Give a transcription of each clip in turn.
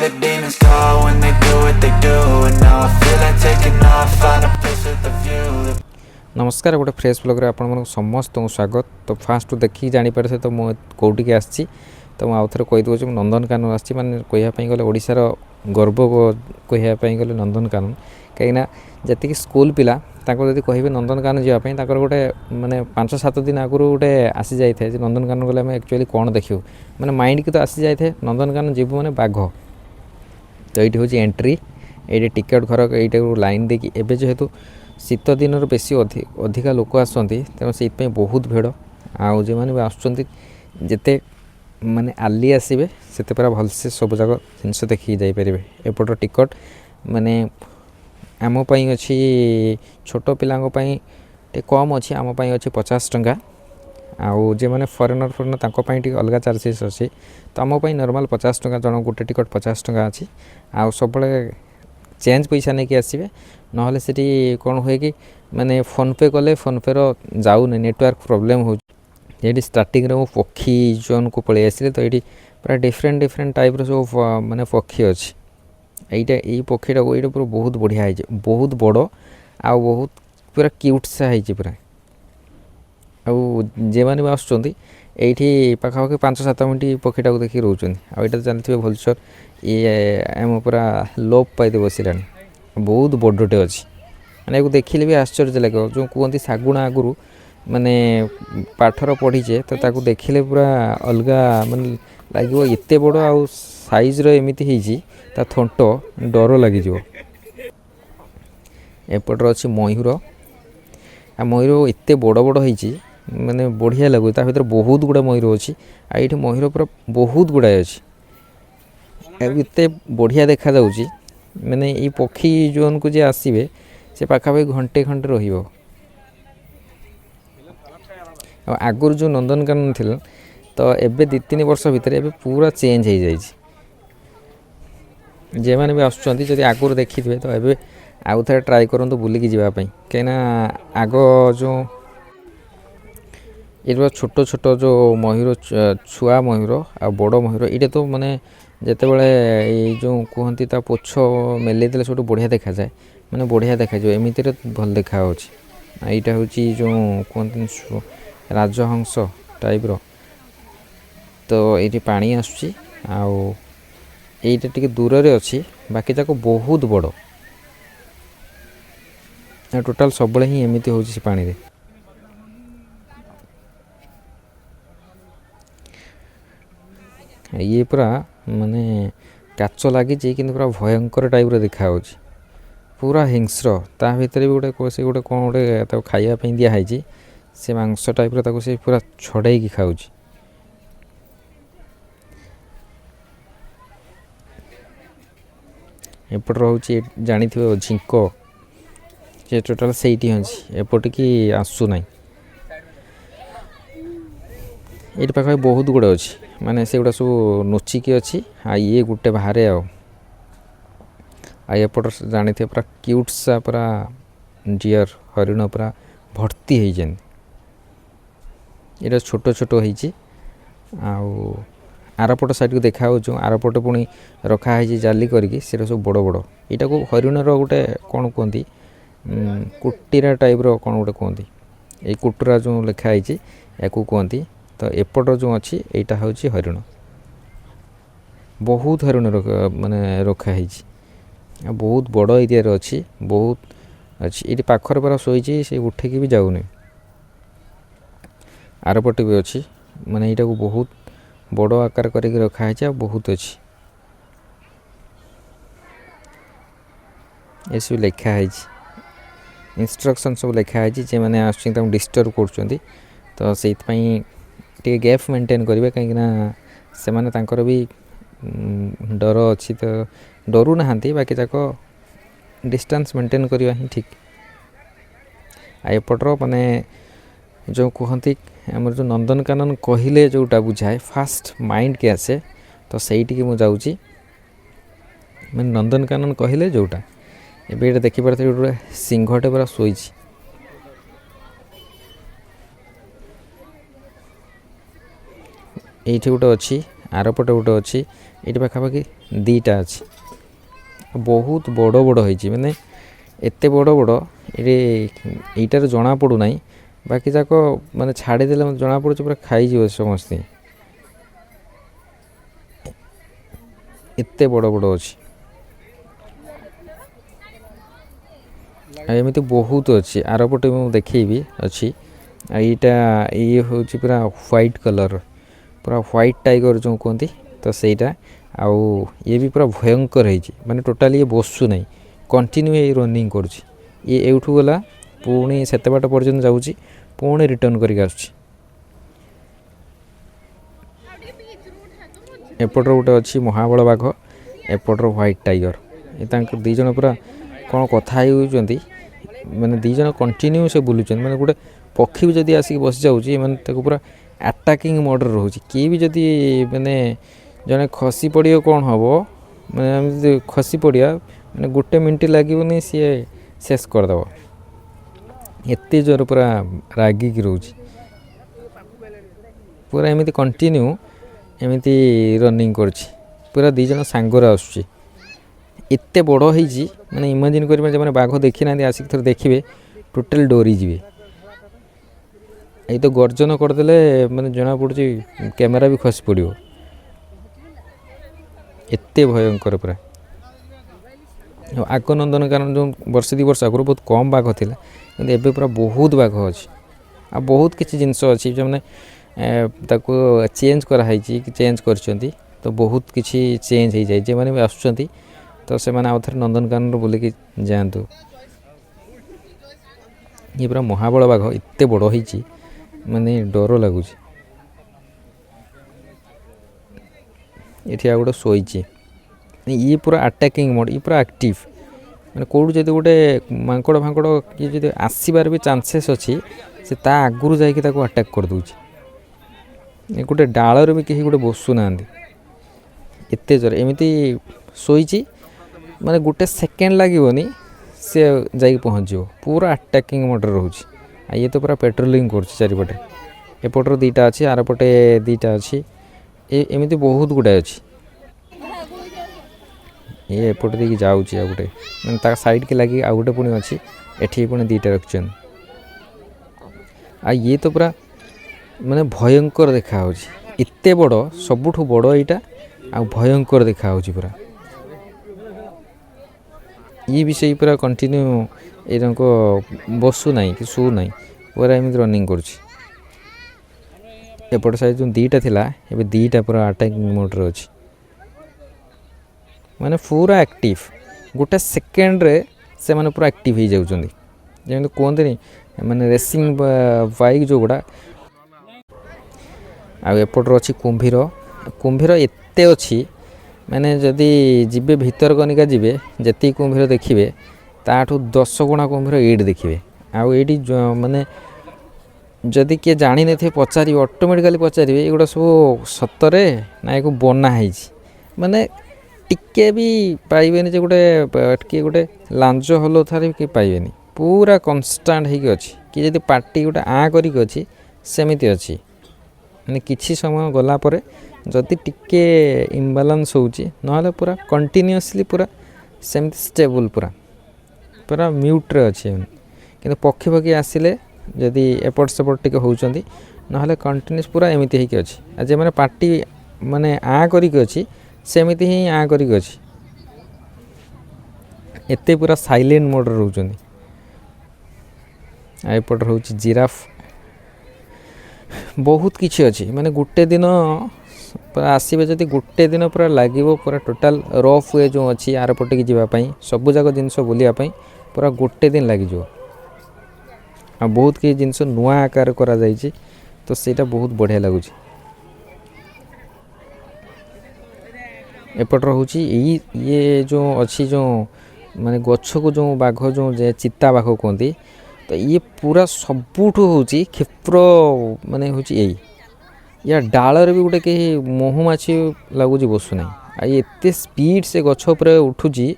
the demons call when they do what they do. And now I feel like taking off, find a place with a view. नमस्कार गोटे fresh blog रे आपण समस्त स्वागत। तो fast देखिए जापर तो मुझे कौटिक आसी तो आउ थे कहीदे नंदनकानन आसी माने कहवाई गले ओडिशार गर्व कहवाई गले नंदनकानन कहीं जी स्कूल पिला जब कहे नंदनकानन जावाई गोटे माने 5-7 दिन आगुरी गोटे आसी जाए नंदनकानन गले आम एक्चुअली कौन देखू माने माइंड की तो आसी जाए नंदनकानन जीव मैंने बाघ। तो ये हूँ एंट्री ये टिकेट घर ये लाइन देखिए एवं जेहेतु शीत दिन बेसी अधिका लोक आसती तेणु से बहुत भिड़ आउ जो मैंने भी आसते माने आली आसबे से पूरा भलसे सब जाक जिनस देखिए जापर एपटर टिकट माने आमपाई अच्छी छोट पिलांपाई कम अच्छी आमपाई अच्छी 50 टंका आउ जो मैंने फरेनर अलग चार्जेस अच्छी तो आमपाई नॉर्मल 50 टंका जन गोटे टिकट 50 टंका अच्छी आउ सब चेंज पैसा नहीं कि आसबे ना से कौन हुए कि माने फोन पे कले फोन पे जाऊन नेटवर्क प्रोब्लेम हो स्टार्टिंग रे पक्षी जोन को पलि आसिले तो ये पूरा डिफरेंट टाइप जो माने पक्षी अच्छी यही पक्षीटा को ये पूरा बहुत बढ़िया है बहुत बड़ आ बहुत पूरा क्यूट सा है पूरा आउ जे मैंने भी आसुँच ये पाखापाखि 5-7 मिनट पक्षीटा को देखिए रोच आईटा जानते भलसर ये आम पूरा लोप पाई बसला बहुत बड़टे अच्छी मैंने देखिले भी आश्चर्य लगे जो कहते शागुणा आगुरी माने पाठर पढ़ीचे तो ताकू देखिले पूरा अलग माने लगे एत बड़ आउ साइज एमती ता थंट डर लगे एपटर अच्छी मयूर आ मयूर एत बड़ बड़ होती माने बढ़िया लगुच ता भर बहुत गुड़ा मयूर अच्छी आ ये मयूर पूरा बहुत गुड़ाए अच्छी एत बढ़िया देखा जाउची माने ये पक्षी जोन को जे आसबे से पाखापाखि घंटे खंडे रहिबो आगुर जो नंदनकानन थिला तो एबे 2-3 वर्ष भितर एबे पूरा चेंज हो जाए जे मैंने भी आसुँच जब आगुर देखी थे तो एबे आउ थे ट्राए करूँ बुलिकी जावाई कहीं आग जो ये छोट छोट जो मयूर छुआ मयूर आ बड़ मयूर ये तो माने जिते बड़े जो कहती पोछ मेले देले सब बढ़िया देखा जाए माने बढ़िया देखा जाए एमती भल देखा यहाँ हूँ जो कहते राजहंस टाइप रो तो ये पानी आसुची आउ यहीटा टी दूर रे अच्छी बाकी जाक बहुत बड़ टोटाल सब ही एमती हो पानी रे ये पूरा माने काच लगी कि पूरा भयंकर टाइप देखा पूरा हिंस्र ता भीतर भी गोटे से गोटे कौन गोटे खावाई दिखाई से मांस टाइप से पूरा छड़े खाऊ एपट रोचे जानी झिंक जे टोटाल से एपट की आसूना ये पाखे बहुत गुड़े अच्छी माने से गुड़ा सब नुचिकी अच्छी आ ये गोटे बाहर आएपट जानी थे पूरा क्यूट सा पूरा डियर हरिण पूरा भर्ती हो ये छोट छोट होती आरपट साइड को देखा जो आरपट पुणी रखाई जाली करके सब बड़ बड़ यहाँ को हरिण रोटे कौन कहती कुटीरा टाइप कौन गोटे कहती ये कुटुरा जो लिखाई या कहती तो एपट जो अच्छी यहाँ हूँ हरिण बहुत हरिण माने रखाई बहुत बड़ एरिया अच्छी बहुत अच्छी ये पाखर पर शोची से उठे भी जाऊनी आरपट भी अच्छी माने यहाँ को बहुत बड़ आकार करके रखाई बहुत अच्छी ये सब लिखाई इंस्ट्रक्शन सब लिखाई जे मैंने आस डिस्टर्ब कर तो से गैप मेंटेन करेंगे कहीं से माने तांकर भी डर अच्छी तो डरू ना बाकी जाक डिस्टेंस मेंटेन करवा ही ठीक एपटर माने जो कहती आम जो नंदनकानन कहले जोटा बुझाए फास्ट माइंड के आसे तो सही मुझे जाऊँगी मैंने नंदनकानन कहले जोटा ये देखिपार गोटे सिंहटे पूरा शोई ये गोटे अच्छी आरपटे गोटे अच्छी ये पाखापाखि दुईटा अच्छी बहुत बड़ बड़ होती माने एत बड़ बड़ ये यीटार जना पड़ूना बाकी जाक माने छाड़ीदे जना पड़े पूरा खाई समस्ते एत बड़ बड़ अच्छी एमती बहुत अच्छी आरपटे मुझे देखी अच्छी यीटा ये हूँ पूरा व्हाइट कलर पूरा व्हाइट टाइगर जो कहते तो सहीटा आउ ये भी पूरा भयंकर है माने टोटाली ये बसु ना कंटिन्यू ये रनिंग करुँच ये एठू गला पुणी सेते बाट पर्यटन जाऊँगी पुणी रिटर्न करके आसुच्छी एपटर गोटे अच्छी महाबल बाघ एपटर व्हाइट टाइगर ये दीज पूरा कौन कथा होती माने दीज कंटिन्यू से बुलूँ माने गोटे पक्षी भी जदि आसिक बस जाऊँगी माने पूरा अटैकिंग मोड रोचे किए भी जदि माने जने खसी पड़ो कौन हम मैंने खसी पड़ा मैंने गोटे मिनट लगे सी शेष करदेव एत जोर पूरा रागिक रोचे पूरा एमती कंटिन्यू एमती रनिंग करुँच पूरा दीज सांगर आसुची एत बड़ हो मैंने इमेजिन करें जो बाघ देखी ना आसिक थोड़े देखिए टोटाल डरी जी ये तो गर्जन करदे मैंने जना पड़ी कैमेरा भी खसी पड़ो एत भयंकर पूरा आग नंदनकानन जो वर्ष 2 वर्ष आगु बहुत कम बाघ था कि एबे पूरा बहुत बाघ अच्छी आ बहुत किसी जिनस अच्छी जो मैंने चेंज कराई चेंज कर तो बहुत किसी चेंज हो जाए जो मैंने भी आसुँच तो से मैंने आउ थे नंदनकानन बुलिकी जातु ये पूरा महाबल बाघ एत बड़ हो माने डर लगुच ये गोटे शोची ये पूरा अटैकिंग मोड ये पूरा एक्टिव मैंने कौट जब गोटे मांकड़ फांकड़ किए जब आसबार भी चांसेस अच्छी से आगुरी जाकि अटैक कर दूचे गोटे डालर भी कहीं गोटे बसुना एत जोर एमती शोची माने गोटे सेकेंड लगनी सी जा पहुँच पूरा अटैकिंग मोड रोचे ये तो पूरा पेट्रोलिंग कर चारिपटे एपटर 2टा अच्छी आरपटे 2टा अच्छी एमती बहुत गुड़ाए अच्छी ये एपट देखिए जाऊँ आ गोटे मैंने साइड के लगे आउ गोटे पुणी अच्छी एठी पुणी 2टा रखिछन आ ये तो पूरा माने भयंकर देखा एत बड़ सबुठ बड़ यहाँ आ भयंकर देखा पूरा ये विषय पूरा कंटिन्यू ये बसु ना कि शू ना पूरा एमती रनिंग करपट साइड जो 2टा थिला एबे 2टा पूरा अटैकिंग मोड रे अछि माने पूरा एक्टिव गोटे सेकेंड रे से माने पूरा एक्टिव हो जाउछंदी जेमति कहते नहीं माने रेसिंग बाइक जो गुड़ा आ एपटर अच्छी कुंभीर एते अच्छी माने जदि जीवे भीतर कनिका जीवे जति कुंभीर देखिए ताठू 10 गुणा कुंभीर एड देखिए आउ एडी माने जदि किए जानी नहीं पचारे ऑटोमेटिकली पचारे एगुड़ा सब सतरे ना एक बना है माने टिके भी पाइबेनी जे गोटे गोटे लांज हलो थारे कि पाइबेनी पूरा कन्स्टांट होगी अच्छी कि जदि पार्टी गोटे आ करिक अच्छी सेमिति अच्छी माने किछि समय गला परे जदि टिके इम्बालांस होउची नहले पूरा कंटिन्यूअसली पूरा सेमिति स्टेबल पूरा पूरा म्यूट रे अच्छी किंतु पक्षी पक्षी आसिले जदि एपट सेपट टिके होउचंदी नहले कंटिन्यूस पूरा एमिति होगी अच्छी आ जे माने पार्टी माने आ करिक अच्छी सेमिति ही आ करिक अच्छी एते पूरा साइलेंट मोड रोचंदी आ एपट होउची जिराफ बहुत किछि अच्छी माने गुटे दिन पूरा आसबे जदि गोटे दिन पूरा लगे पूरा टोटाल रफ वे जो अच्छी आर पटे की जावाई सब जाक जिनस बुलायापाई पूरा गोटे दिन लगे आ बहुत किसी जिनस नुआ आकार करा जाइए तो सेटा बहुत बढ़िया लगुच एपटर हूँ ये जो अच्छी जो माने गछ को जो बाघ जो चिता बाघ कहती तो ये पूरा सबुठ हूँ क्षिप्र माने हूँ यही या डालर भी गोटे कहीं महुमाछी लगुच बसुना आ एत स्पीड से गछ उपर उठुची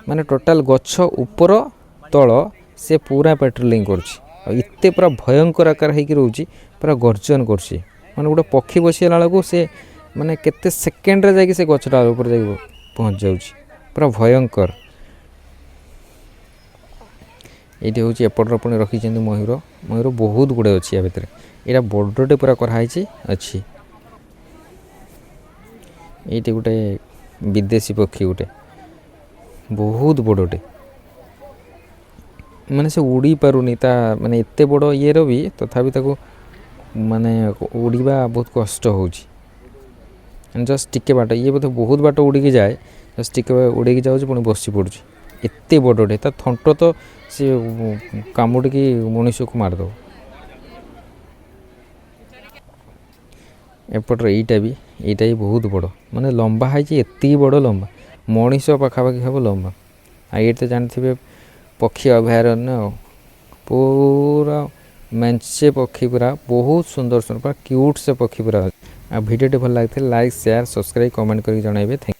माने टोटाल गछ ऊपर तल से पूरा पेट्रोलिंग करते पूरा भयंकर आकार होगी रोचे पूरा गर्जन कर गोटे पक्षी बसीगला बेलू से ମାନେ କେତେ ସେକେଣ୍ଡରେ ଯାଇକି ସେ ଗଛଟା ଉପରେ ଯାଇକି ପହଞ୍ଚି ଯାଉଛି, ପୁରା ଭୟଙ୍କର। ଏଇଠି ହେଉଛି ଏପଟର ପୁଣି ରଖିଛନ୍ତି ମୟୂର। ମୟୂର ବହୁତ ଗୁଡ଼େ ଅଛି ୟା ଭିତରେ। ଏଇଟା ବଡ଼ଟେ ପୁରା କରାହେଇଛି ଅଛି। ଏଇଠି ଗୋଟେ ବିଦେଶୀ ପକ୍ଷୀ ଗୋଟେ ବହୁତ ବଡ଼ଟେ, ମାନେ ସେ ଉଡ଼ି ପାରୁନି, ତା ମାନେ ଏତେ ବଡ଼ ଇଏର ବି ତଥାପି ତାକୁ ମାନେ ଉଡ଼ିବା ବହୁତ କଷ୍ଟ ହେଉଛି। ଜଷ୍ଟ ଟିକେ ବାଟ, ଇଏ ବୋଧେ ବହୁତ ବାଟ ଉଡ଼ିକି ଯାଏ, ଜଷ୍ଟ ଟିକେ ଉଡ଼ିକି ଯାଉଛି ପୁଣି ବସି ପଡ଼ୁଛି। ଏତେ ବଡ଼ଟେ, ତା ଥଣ୍ଟ ତ ସେ କାମୁଡ଼ିକି ମଣିଷକୁ ମାରିଦେବ। ଏପଟରେ ଏଇଟା ବି ବହୁତ ବଡ଼, ମାନେ ଲମ୍ବା ହେଇଛି, ଏତିକି ବଡ଼ ଲମ୍ବା, ମଣିଷ ପାଖାପାଖି ହେବ ଲମ୍ବା। ଆଉ ଏଇଠି ତ ଜାଣିଥିବେ ପକ୍ଷୀ ଅଭୟାରଣ୍ୟ, ପୁରା ମେଞ୍ଚେ ପକ୍ଷୀ, ପୁରା ବହୁତ ସୁନ୍ଦର ସୁନ୍ଦର, ପୁରା କ୍ୟୁଟ୍ ସେ ପକ୍ଷୀ ପୁରା। ଆଉ ଭିଡ଼ିଓଟି ଭଲ ଲାଗିଥିଲେ ଲାଇକ୍, ସେୟାର, ସବସ୍କ୍ରାଇବ୍, କମେଣ୍ଟ କରିକି ଜଣାଇବେ।